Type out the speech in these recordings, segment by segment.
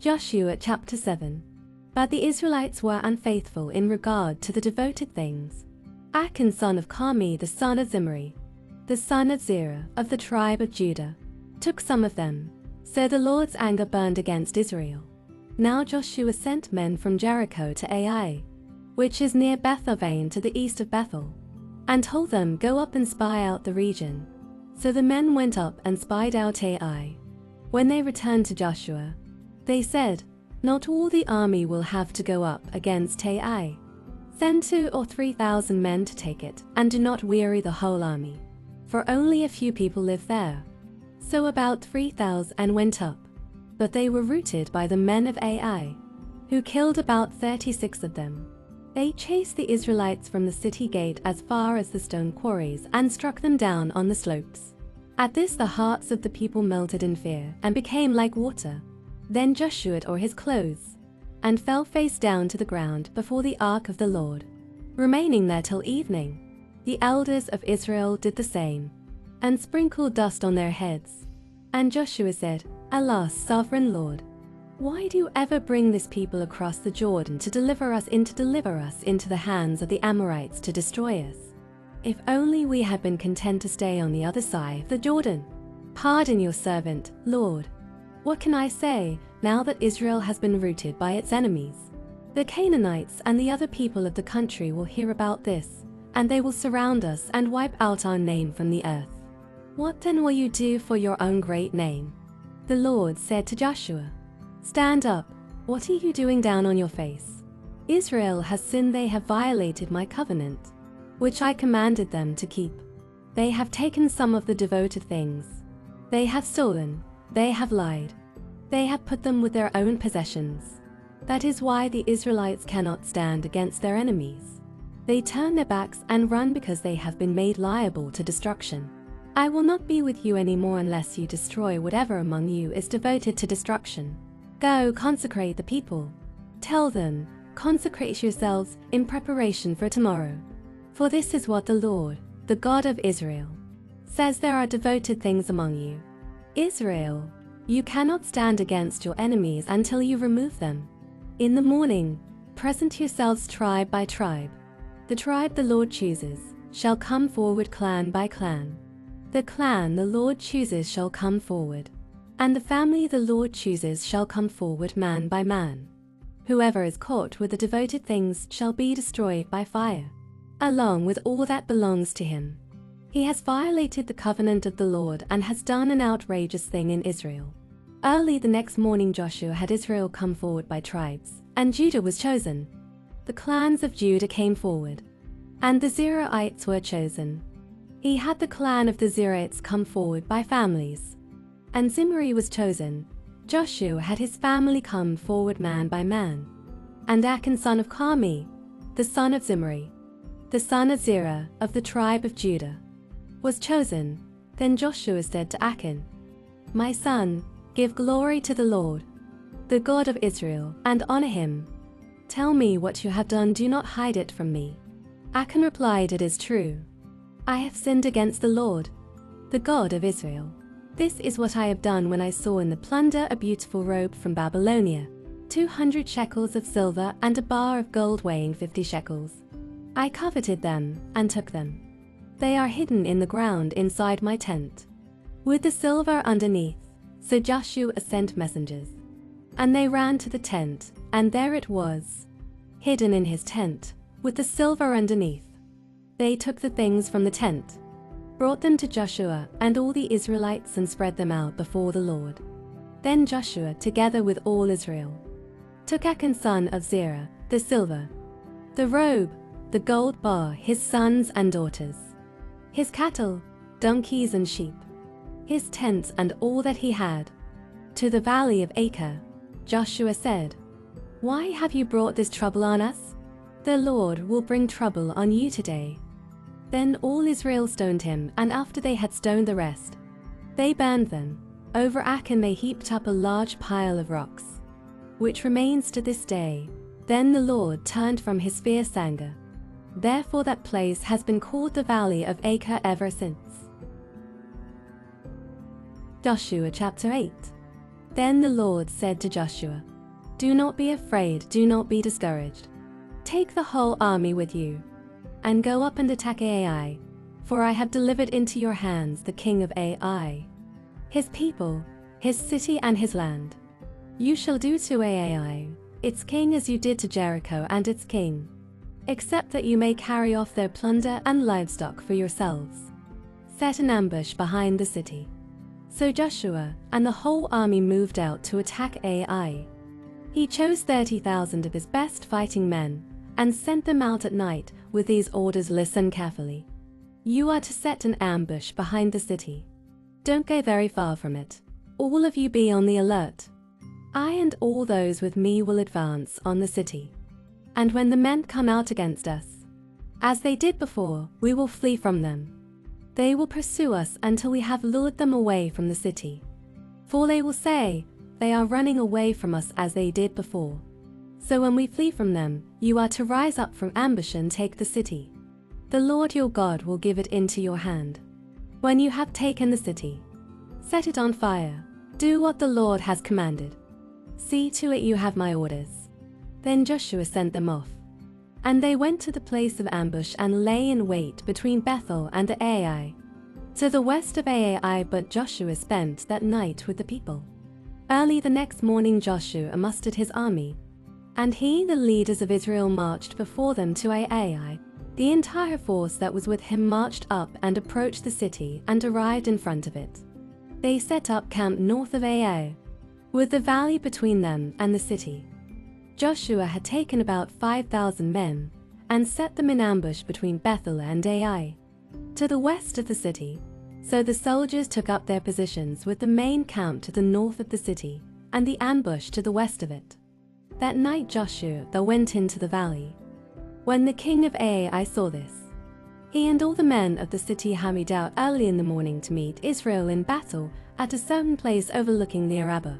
Joshua chapter 7. But the Israelites were unfaithful in regard to the devoted things. Achan son of Carmi the son of Zimri, the son of Zerah of the tribe of Judah, took some of them. So the Lord's anger burned against Israel. Now Joshua sent men from Jericho to Ai, which is near Beth-aven to the east of Bethel, and told them, "Go up and spy out the region." So the men went up and spied out Ai. When they returned to Joshua, they said, "Not all the army will have to go up against Ai. Send 2,000 or 3,000 men to take it, and do not weary the whole army, for only a few people live there." So about 3,000 went up, but they were routed by the men of Ai, who killed about 36 of them. They chased the Israelites from the city gate as far as the stone quarries and struck them down on the slopes. At this the hearts of the people melted in fear and became like water. Then Joshua tore his clothes and fell face down to the ground before the ark of the Lord, remaining there till evening. The elders of Israel did the same, and sprinkled dust on their heads. And Joshua said, "Alas, sovereign Lord, why do you ever bring this people across the Jordan to deliver us into the hands of the Amorites to destroy us? If only we had been content to stay on the other side of the Jordan. Pardon your servant, Lord. What can I say, now that Israel has been routed by its enemies? The Canaanites and the other people of the country will hear about this, and they will surround us and wipe out our name from the earth. What then will you do for your own great name?" The Lord said to Joshua, "Stand up. What are you doing down on your face? Israel has sinned. They have violated my covenant, which I commanded them to keep. They have taken some of the devoted things. They have stolen. They have lied. They have put them with their own possessions. That is why the Israelites cannot stand against their enemies. They turn their backs and run because they have been made liable to destruction. I will not be with you anymore unless you destroy whatever among you is devoted to destruction. Go, consecrate the people. Tell them, consecrate yourselves in preparation for tomorrow. For this is what the Lord, the God of Israel, says: there are devoted things among you. Israel, you cannot stand against your enemies until you remove them. In the morning, present yourselves tribe by tribe. The tribe the Lord chooses shall come forward clan by clan. The clan the Lord chooses shall come forward, and the family the Lord chooses shall come forward man by man. Whoever is caught with the devoted things shall be destroyed by fire, along with all that belongs to him. He has violated the covenant of the Lord and has done an outrageous thing in Israel." Early the next morning Joshua had Israel come forward by tribes, and Judah was chosen. The clans of Judah came forward, and the Zerahites were chosen. He had the clan of the Zerahites come forward by families, and Zimri was chosen. Joshua had his family come forward man by man. And Achan son of Carmi, the son of Zimri, the son of Zerah of the tribe of Judah, was chosen. Then Joshua said to Achan, "My son, give glory to the Lord, the God of Israel, and honor him. Tell me what you have done, do not hide it from me." Achan replied, "It is true. I have sinned against the Lord, the God of Israel. This is what I have done when I saw in the plunder a beautiful robe from Babylonia, 200 shekels of silver and a bar of gold weighing 50 shekels. I coveted them and took them. They are hidden in the ground inside my tent, with the silver underneath." So Joshua sent messengers, and they ran to the tent, and there it was, hidden in his tent, with the silver underneath. They took the things from the tent, brought them to Joshua and all the Israelites, and spread them out before the Lord. Then Joshua, together with all Israel, took Achan son of Zerah the silver, the robe, the gold bar, his sons and daughters, his cattle, donkeys and sheep, his tents and all that he had, to the valley of Acre. Joshua said, "Why have you brought this trouble on us? The Lord will bring trouble on you today." Then all Israel stoned him, and after they had stoned the rest, they burned them. Over Achan they heaped up a large pile of rocks, which remains to this day. Then the Lord turned from his fierce anger. Therefore that place has been called the Valley of Acre ever since. Joshua chapter 8. Then the Lord said to Joshua, Do not be afraid, do not be discouraged. Take the whole army with you, and go up and attack Ai, for I have delivered into your hands the king of Ai, his people, his city and his land. You shall do to Ai, its king, as you did to Jericho and its king, except that you may carry off their plunder and livestock for yourselves. Set an ambush behind the city. So Joshua and the whole army moved out to attack Ai. He chose 30,000 of his best fighting men and sent them out at night with these orders: listen carefully. You are to set an ambush behind the city. Don't go very far from it. All of you be on the alert. I and all those with me will advance on the city. And when the men come out against us, as they did before, we will flee from them. They will pursue us until we have lured them away from the city. For they will say, they are running away from us as they did before. So when we flee from them, you are to rise up from ambush and take the city. The Lord your God will give it into your hand. When you have taken the city, set it on fire. Do what the Lord has commanded. See to it you have my orders. Then Joshua sent them off. And they went to the place of ambush and lay in wait between Bethel and the Ai, to the west of Ai. But Joshua spent that night with the people. Early the next morning Joshua mustered his army, and he, the leaders of Israel, marched before them to Ai. The entire force that was with him marched up and approached the city and arrived in front of it. They set up camp north of Ai, with the valley between them and the city. Joshua had taken about 5,000 men and set them in ambush between Bethel and Ai, to the west of the city. So the soldiers took up their positions with the main camp to the north of the city and the ambush to the west of it. That night Joshua went into the valley. When the king of Ai saw this, he and all the men of the city hurried out early in the morning to meet Israel in battle at a certain place overlooking the Arabah.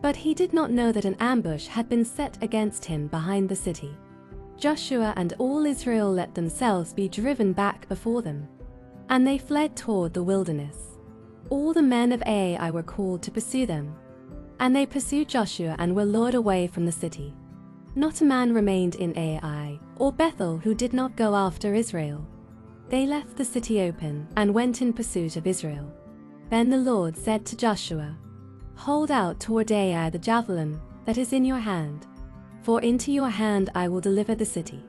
But he did not know that an ambush had been set against him behind the city. Joshua and all Israel let themselves be driven back before them, and they fled toward the wilderness. All the men of Ai were called to pursue them, and they pursued Joshua and were lured away from the city. Not a man remained in Ai or Bethel who did not go after Israel. They left the city open and went in pursuit of Israel. Then the Lord said to Joshua, hold out toward Ai the javelin that is in your hand, for into your hand I will deliver the city.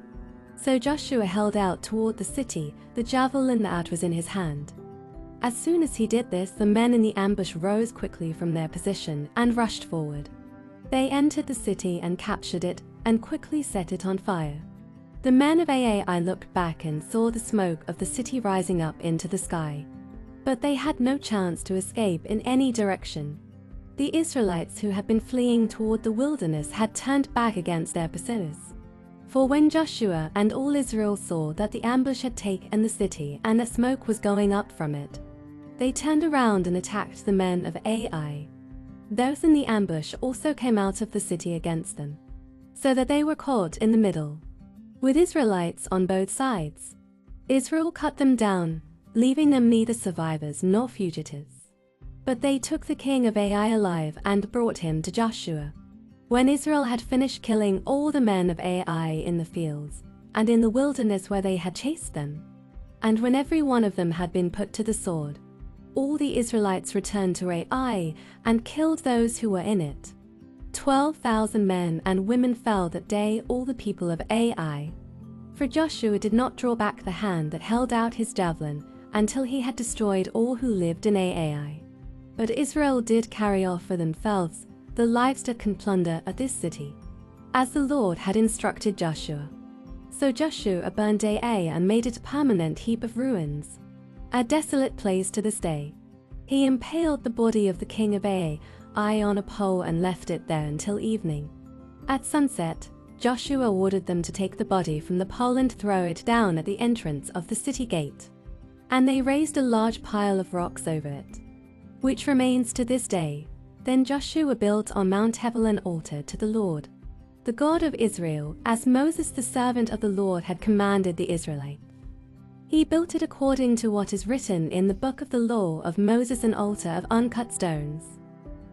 So Joshua held out toward the city the javelin that was in his hand. As soon as he did this, the men in the ambush rose quickly from their position and rushed forward. They entered the city and captured it and quickly set it on fire. The men of Ai looked back and saw the smoke of the city rising up into the sky, but they had no chance to escape in any direction. The Israelites who had been fleeing toward the wilderness had turned back against their pursuers. For when Joshua and all Israel saw that the ambush had taken the city and that smoke was going up from it, they turned around and attacked the men of Ai. Those in the ambush also came out of the city against them, so that they were caught in the middle, with Israelites on both sides. Israel cut them down, leaving them neither survivors nor fugitives. But they took the king of Ai alive and brought him to Joshua. When Israel had finished killing all the men of Ai in the fields and in the wilderness where they had chased them, and when every one of them had been put to the sword, all the Israelites returned to Ai and killed those who were in it. 12,000 men and women fell that day, all the people of Ai. For Joshua did not draw back the hand that held out his javelin until he had destroyed all who lived in Ai. But Israel did carry off for themselves the livestock and plunder of this city, as the Lord had instructed Joshua. So Joshua burned Ai and made it a permanent heap of ruins, a desolate place to this day. He impaled the body of the king of Ai on a pole and left it there until evening. At sunset, Joshua ordered them to take the body from the pole and throw it down at the entrance of the city gate. And they raised a large pile of rocks over it, which remains to this day. Then Joshua built on Mount Hebel an altar to the Lord, the God of Israel, as Moses the servant of the Lord had commanded the Israelites. He built it according to what is written in the book of the law of Moses, an altar of uncut stones,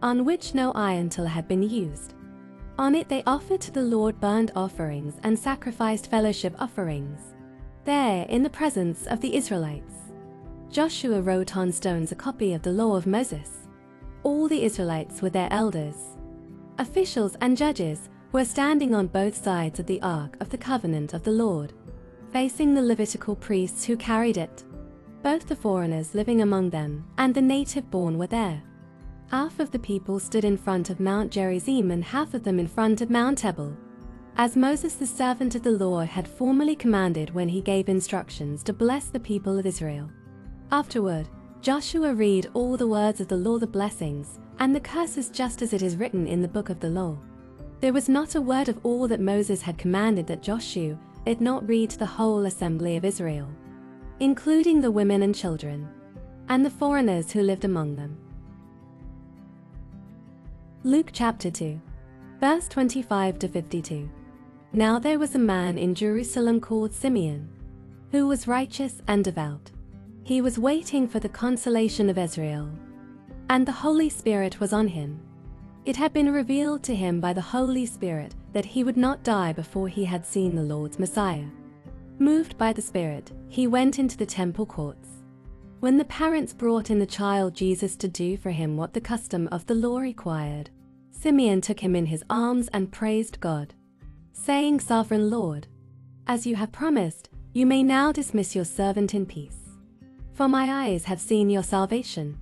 on which no iron tool had been used. On it they offered to the Lord burnt offerings and sacrificed fellowship offerings, there in the presence of the Israelites. Joshua wrote on stones a copy of the law of Moses. All the Israelites with their elders, officials and judges were standing on both sides of the Ark of the Covenant of the Lord, facing the Levitical priests who carried it. Both the foreigners living among them and the native-born were there. Half of the people stood in front of Mount Gerizim and half of them in front of Mount Ebal, as Moses the servant of the Lord had formerly commanded when he gave instructions to bless the people of Israel. Afterward, Joshua read all the words of the law, the blessings and the curses, just as it is written in the book of the law. There was not a word of all that Moses had commanded that Joshua did not read to the whole assembly of Israel, including the women and children, and the foreigners who lived among them. Luke chapter 2, verse 25 to 52. Now there was a man in Jerusalem called Simeon, who was righteous and devout. He was waiting for the consolation of Israel, and the Holy Spirit was on him. It had been revealed to him by the Holy Spirit that he would not die before he had seen the Lord's Messiah. Moved by the Spirit, he went into the temple courts. When the parents brought in the child Jesus to do for him what the custom of the law required, Simeon took him in his arms and praised God, saying, "Sovereign Lord, as you have promised, you may now dismiss your servant in peace. For my eyes have seen your salvation,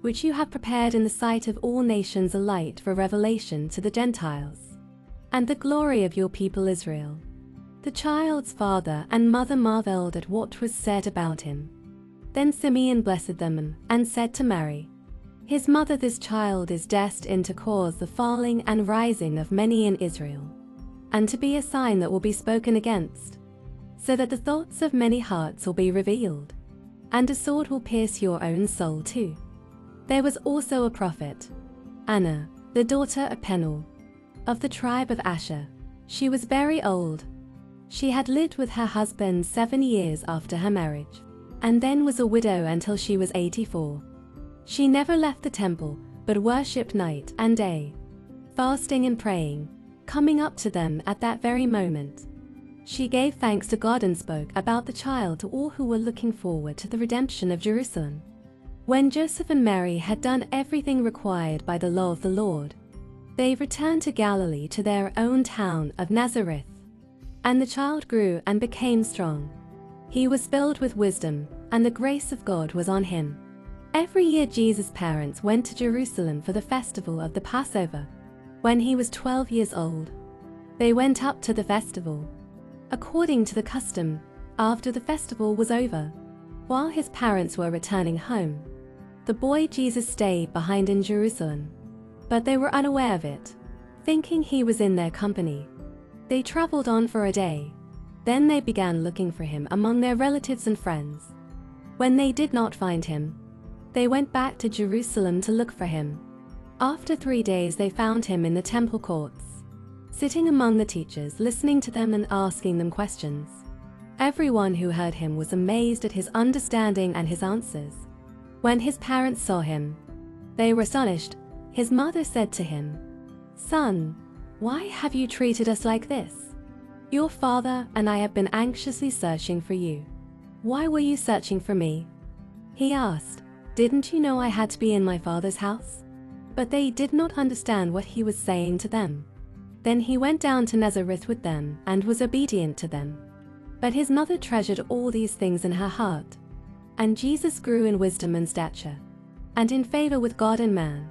which you have prepared in the sight of all nations, a light for revelation to the Gentiles, and the glory of your people Israel." The child's father and mother marveled at what was said about him. Then Simeon blessed them and said to Mary, his mother, "This child is destined to cause the falling and rising of many in Israel, and to be a sign that will be spoken against, so that the thoughts of many hearts will be revealed, and a sword will pierce your own soul too." There was also a prophet, Anna, the daughter of Penuel, of the tribe of Asher. She was very old. She had lived with her husband 7 years after her marriage, and then was a widow until she was 84. She never left the temple, but worshipped night and day, fasting and praying. Coming up to them at that very moment, she gave thanks to God and spoke about the child to all who were looking forward to the redemption of Jerusalem. When Joseph and Mary had done everything required by the law of the Lord, they returned to Galilee, to their own town of Nazareth. And the child grew and became strong. He was filled with wisdom, and the grace of God was on him. Every year Jesus' parents went to Jerusalem for the festival of the Passover. When he was 12 years old, they went up to the festival. According to the custom, after the festival was over, while his parents were returning home, the boy Jesus stayed behind in Jerusalem. But they were unaware of it, thinking he was in their company. They traveled on for a day. Then they began looking for him among their relatives and friends. When they did not find him, they went back to Jerusalem to look for him. After 3 days they found him in the temple courts, sitting among the teachers, listening to them and asking them questions. Everyone who heard him was amazed at his understanding and his answers. When his parents saw him, they were astonished. His mother said to him, "Son, why have you treated us like this? Your father and I have been anxiously searching for you." "Why were you searching for me?" he asked. "Didn't you know I had to be in my father's house?" But they did not understand what he was saying to them. Then he went down to Nazareth with them and was obedient to them. But his mother treasured all these things in her heart. And Jesus grew in wisdom and stature, and in favor with God and man.